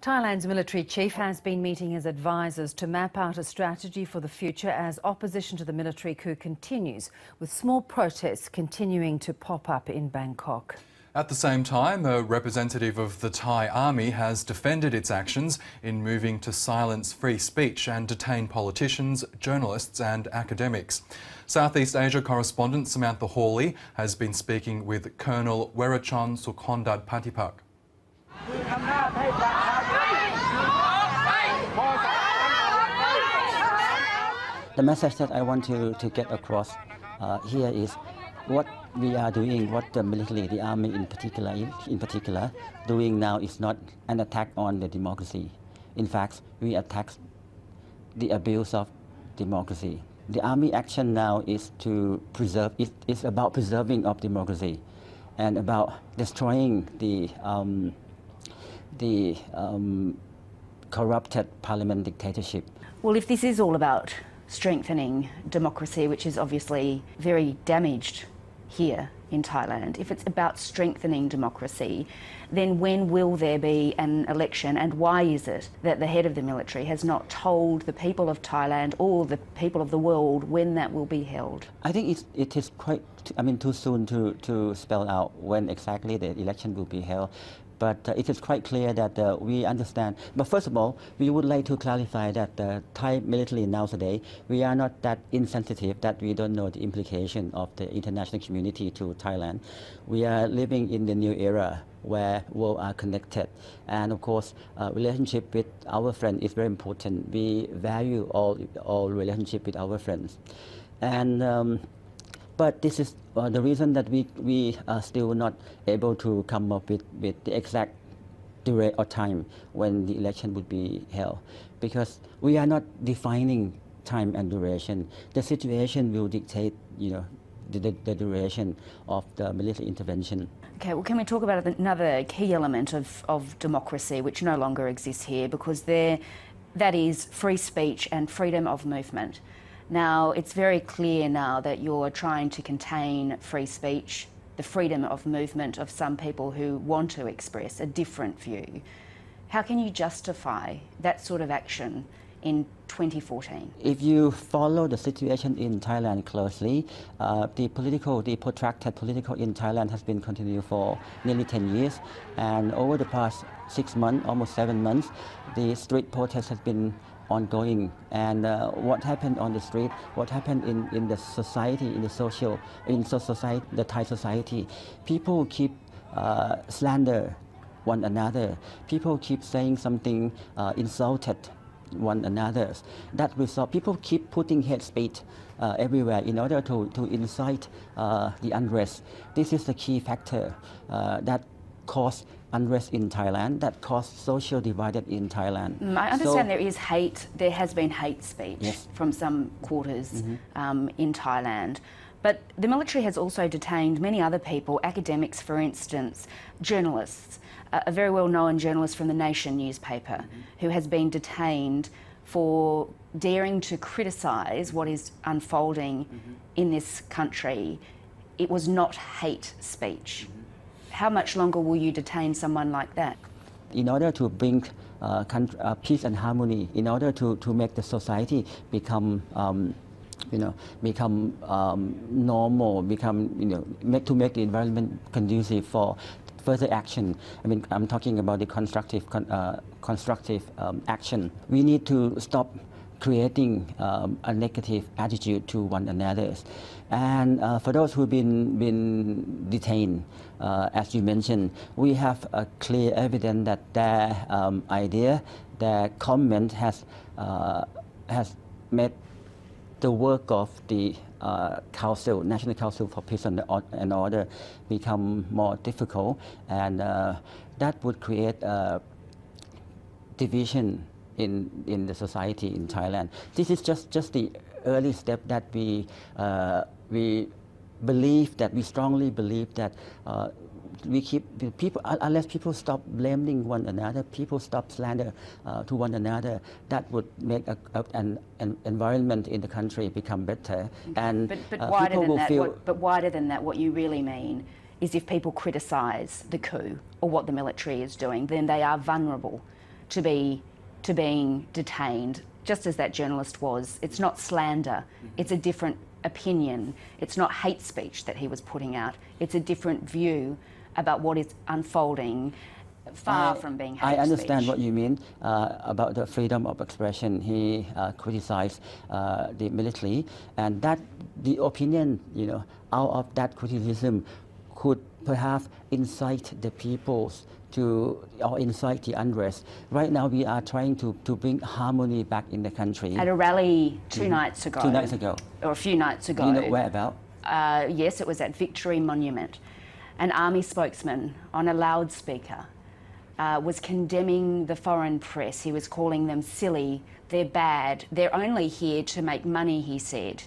Thailand's military chief has been meeting his advisers to map out a strategy for the future as opposition to the military coup continues, with small protests continuing to pop up in Bangkok. At the same time, a representative of the Thai army has defended its actions in moving to silence free speech and detain politicians, journalists and academics. Southeast Asia correspondent Samantha Hawley has been speaking with Colonel Werachon Sukhondat Patipak. The message that I want to get across here is what we are doing, what the military, the army in particular, doing now is not an attack on the democracy. In fact, we attack the abuse of democracy. The army action now is to preserve, it's about preserving of democracy and about destroying the corrupted parliament dictatorship. Well, if this is all about strengthening democracy, which is obviously very damaged here in Thailand, if it's about strengthening democracy, then when will there be an election, and why is it that the head of the military has not told the people of Thailand or the people of the world when that will be held? I think it is quite, too soon to spell out when exactly the election will be held. But it is quite clear that we understand. But first of all, we would like to clarify that the Thai military nowadays, we are not that insensitive that we don't know the implication of the international community to Thailand. We are living in the new era where worlds are connected. And of course, relationship with our friends is very important. We value all relationship with our friends. And but this is the reason that we are still not able to come up with the exact date or time when the election would be held, because we are not defining time and duration. The situation will dictate, the duration of the military intervention. Okay, well, can we talk about another key element of democracy which no longer exists here, because that is free speech and freedom of movement. Now, it's very clear now that you're trying to contain free speech, the freedom of movement of some people who want to express a different view. How can you justify that sort of action in 2014? If you follow the situation in Thailand closely, the protracted political in Thailand has been continued for nearly 10 years. And over the past 6 months, almost 7 months, the street protest has been ongoing. And what happened on the street, what happened in the society, the Thai society, people keep slander one another. People keep saying something insulted one another. That result, people keep putting hate speech everywhere in order to incite the unrest. This is the key factor that caused unrest in Thailand, that caused social divided in Thailand. I understand there is hate, there has been hate speech from some quarters in Thailand. But the military has also detained many other people, academics for instance, journalists. A very well-known journalist from the Nation newspaper who has been detained for daring to criticise what is unfolding in this country. It was not hate speech. How much longer will you detain someone like that? In order to bring peace and harmony, in order to make the society become normal, to make the environment conducive for further action. I'm talking about the constructive action. We need to stop creating a negative attitude to one another. And for those who've been detained, as you mentioned, we have a clear evidence that their idea, their comment has made the work of the National Council for Peace and Order become more difficult, and that would create a division in the society in Thailand. This is just the early step that we strongly believe that we keep people, unless people stop blaming one another, people stop slander to one another, that would make an environment in the country become better. And but wider than that, what you really mean is if people criticise the coup or what the military is doing, then they are vulnerable to being detained, just as that journalist was. It's not slander, it's a different opinion. It's not hate speech that he was putting out. It's a different view about what is unfolding, far from being hate speech. I understand what you mean about the freedom of expression. He criticized the military, and that the opinion, out of that criticism could perhaps incite the peoples or incite the unrest. Right now we are trying to bring harmony back in the country. At a rally two nights ago. 2 nights ago. Or a few nights ago. Do you know where about? Yes, it was at Victory Monument. An army spokesman on a loudspeaker was condemning the foreign press. He was calling them silly, they're bad, they're only here to make money, he said.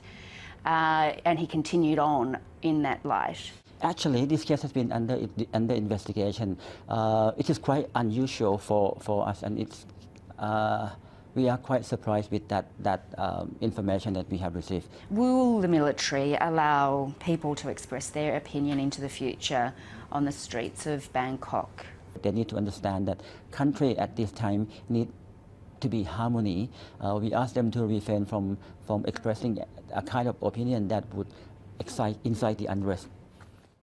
And he continued on in that light. Actually, this case has been under investigation. It is quite unusual for us, and we are quite surprised with that information that we have received. Will the military allow people to express their opinion into the future on the streets of Bangkok? They need to understand that country at this time need to be harmony. We ask them to refrain from expressing a kind of opinion that would incite the unrest.